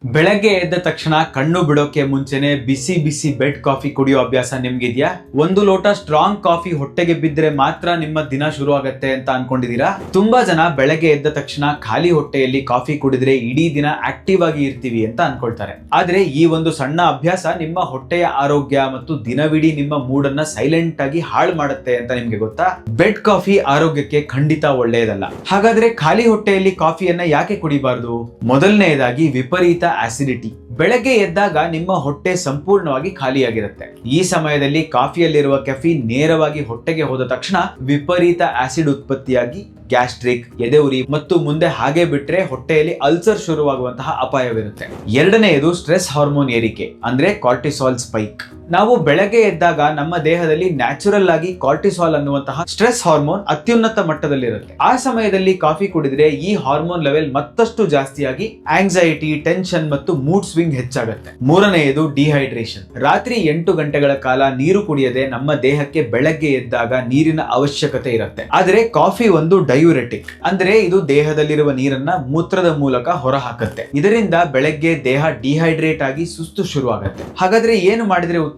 ಬೆಳಗ್ಗೆ ಎದ್ದ ತಕ್ಷಣ ಕಣ್ಣು ಬಿಡೋಕೆ ಮುಂಚೆನೆ ಬಿಸಿ ಬಿಸಿ ಬೆಡ್ ಕಾಫಿ ಕುಡಿಯೋ ಅಭ್ಯಾಸ ನಿಮ್ಗಿದ್ಯಾ? ಒಂದು ಲೋಟ ಸ್ಟ್ರಾಂಗ್ ಕಾಫಿ ಹೊಟ್ಟೆಗೆ ಬಿದ್ದರೆ ಮಾತ್ರ ನಿಮ್ಮ ದಿನ ಶುರು ಆಗತ್ತೆ ಅಂತ ಅನ್ಕೊಂಡಿದೀರಾ? ತುಂಬಾ ಜನ ಬೆಳಗ್ಗೆ ಎದ್ದ ತಕ್ಷಣ ಖಾಲಿ ಹೊಟ್ಟೆಯಲ್ಲಿ ಕಾಫಿ ಕುಡಿದ್ರೆ ಇಡೀ ದಿನ ಆಕ್ಟಿವ್ ಆಗಿ ಇರ್ತೀವಿ ಅಂತ ಅನ್ಕೊಳ್ತಾರೆ. ಆದ್ರೆ ಈ ಒಂದು ಸಣ್ಣ ಅಭ್ಯಾಸ ನಿಮ್ಮ ಹೊಟ್ಟೆಯ ಆರೋಗ್ಯ ಮತ್ತು ದಿನವಿಡೀ ನಿಮ್ಮ ಮೂಡ್ ಅನ್ನ ಸೈಲೆಂಟ್ ಆಗಿ ಹಾಳು ಮಾಡುತ್ತೆ ಅಂತ ನಿಮ್ಗೆ ಗೊತ್ತಾ? ಬೆಡ್ ಕಾಫಿ ಆರೋಗ್ಯಕ್ಕೆ ಖಂಡಿತ ಒಳ್ಳೆಯದಲ್ಲ. ಹಾಗಾದ್ರೆ ಖಾಲಿ ಹೊಟ್ಟೆಯಲ್ಲಿ ಕಾಫಿಯನ್ನ ಯಾಕೆ ಕುಡಿಬಾರ್ದು? ಮೊದಲನೆಯದಾಗಿ ವಿಪರೀತ ಆಸಿಡಿಟಿ. ಬೆಳಗ್ಗೆ ಎದ್ದಾಗ ನಿಮ್ಮ ಹೊಟ್ಟೆ ಸಂಪೂರ್ಣವಾಗಿ ಖಾಲಿಯಾಗಿರುತ್ತೆ. ಈ ಸಮಯದಲ್ಲಿ ಕಾಫಿಯಲ್ಲಿರುವ ಕೆಫೀನ್ ನೇರವಾಗಿ ಹೊಟ್ಟೆಗೆ ಹೋದ ತಕ್ಷಣ ವಿಪರೀತ ಆಸಿಡ್ ಉತ್ಪತ್ತಿಯಾಗಿ ಗ್ಯಾಸ್ಟ್ರಿಕ್, ಎದೆಉರಿ ಮತ್ತು ಮುಂದೆ ಹಾಗೆ ಬಿಟ್ರೆ ಹೊಟ್ಟೆಯಲ್ಲಿ ಅಲ್ಸರ್ ಶುರುವಾಗುವಂತಹ ಅಪಾಯವಿರುತ್ತೆ. ಎರಡನೆಯದು ಸ್ಟ್ರೆಸ್ ಹಾರ್ಮೋನ್ ಏರಿಕೆ, ಅಂದ್ರೆ ಕಾರ್ಟಿಸಾಲ್ ಸ್ಪೈಕ್. ನಾವು ಬೆಳಗ್ಗೆ ಎದ್ದಾಗ ನಮ್ಮ ದೇಹದಲ್ಲಿ ನ್ಯಾಚುರಲ್ ಆಗಿ ಕಾರ್ಟಿಸಾಲ್ ಅನ್ನುವಂತಹ ಸ್ಟ್ರೆಸ್ ಹಾರ್ಮೋನ್ ಅತ್ಯುನ್ನತ ಮಟ್ಟದಲ್ಲಿರುತ್ತೆ. ಆ ಸಮಯದಲ್ಲಿ ಕಾಫಿ ಕುಡಿದ್ರೆ ಈ ಹಾರ್ಮೋನ್ ಲೆವೆಲ್ ಮತ್ತಷ್ಟು ಜಾಸ್ತಿಯಾಗಿ ಆಂಗ್ಸೈಟಿ, ಟೆನ್ಷನ್ ಮತ್ತು ಮೂಡ್ ಸ್ವಿಂಗ್ ಹೆಚ್ಚಾಗುತ್ತೆ. ಮೂರನೆಯದು ಡಿಹೈಡ್ರೇಷನ್. ರಾತ್ರಿ 8 ಗಂಟೆಗಳ ಕಾಲ ನೀರು ಕುಡಿಯದೆ ನಮ್ಮ ದೇಹಕ್ಕೆ ಬೆಳಗ್ಗೆ ಎದ್ದಾಗ ನೀರಿನ ಅವಶ್ಯಕತೆ ಇರುತ್ತೆ. ಆದ್ರೆ ಕಾಫಿ ಒಂದು ಡಯೂರೆಟಿಕ್, ಅಂದ್ರೆ ಇದು ದೇಹದಲ್ಲಿರುವ ನೀರನ್ನ ಮೂತ್ರದ ಮೂಲಕ ಹೊರಹಾಕತ್ತೆ. ಇದರಿಂದ ಬೆಳಗ್ಗೆ ದೇಹ ಡಿಹೈಡ್ರೇಟ್ ಆಗಿ ಸುಸ್ತು ಶುರುವಾಗುತ್ತೆ. ಹಾಗಾದ್ರೆ ಏನು ಮಾಡಿದ್ರೆ ಉತ್ತಮ?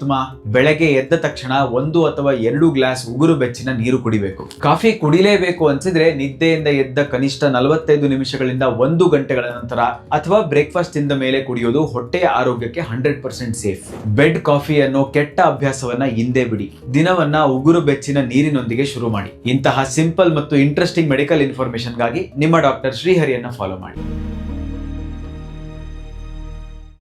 ಬೆಳಗ್ಗೆ ಎದ್ದ ತಕ್ಷಣ 1 ಅಥವಾ 2 ಗ್ಲಾಸ್ ಉಗುರು ಬೆಚ್ಚಿನ ನೀರು ಕುಡಿಬೇಕು. ಕಾಫಿ ಕುಡಿಲೇಬೇಕು ಅನ್ಸಿದ್ರೆ ನಿದ್ದೆಯಿಂದ ಎದ್ದ ಕನಿಷ್ಠ 45 ನಿಮಿಷಗಳಿಂದ 1 ಗಂಟೆಗಳ ನಂತರ ಅಥವಾ ಬ್ರೇಕ್ಫಾಸ್ಟ್ ಇಂದ ಮೇಲೆ ಕುಡಿಯೋದು ಹೊಟ್ಟೆಯ ಆರೋಗ್ಯಕ್ಕೆ 100% ಸೇಫ್. ಬೆಡ್ ಕಾಫಿ ಅನ್ನೋ ಕೆಟ್ಟ ಅಭ್ಯಾಸವನ್ನ ಹಿಂದೆ ಬಿಡಿ. ದಿನವನ್ನ ಉಗುರು ಬೆಚ್ಚಿನ ನೀರಿನೊಂದಿಗೆ ಶುರು ಮಾಡಿ. ಇಂತಹ ಸಿಂಪಲ್ ಮತ್ತು ಇಂಟ್ರೆಸ್ಟಿಂಗ್ ಮೆಡಿಕಲ್ ಇನ್ಫಾರ್ಮೇಶನ್ಗಾಗಿ ನಿಮ್ಮ ಡಾಕ್ಟರ್ ಶ್ರೀಹರಿಯನ್ನ ಫಾಲೋ ಮಾಡಿ.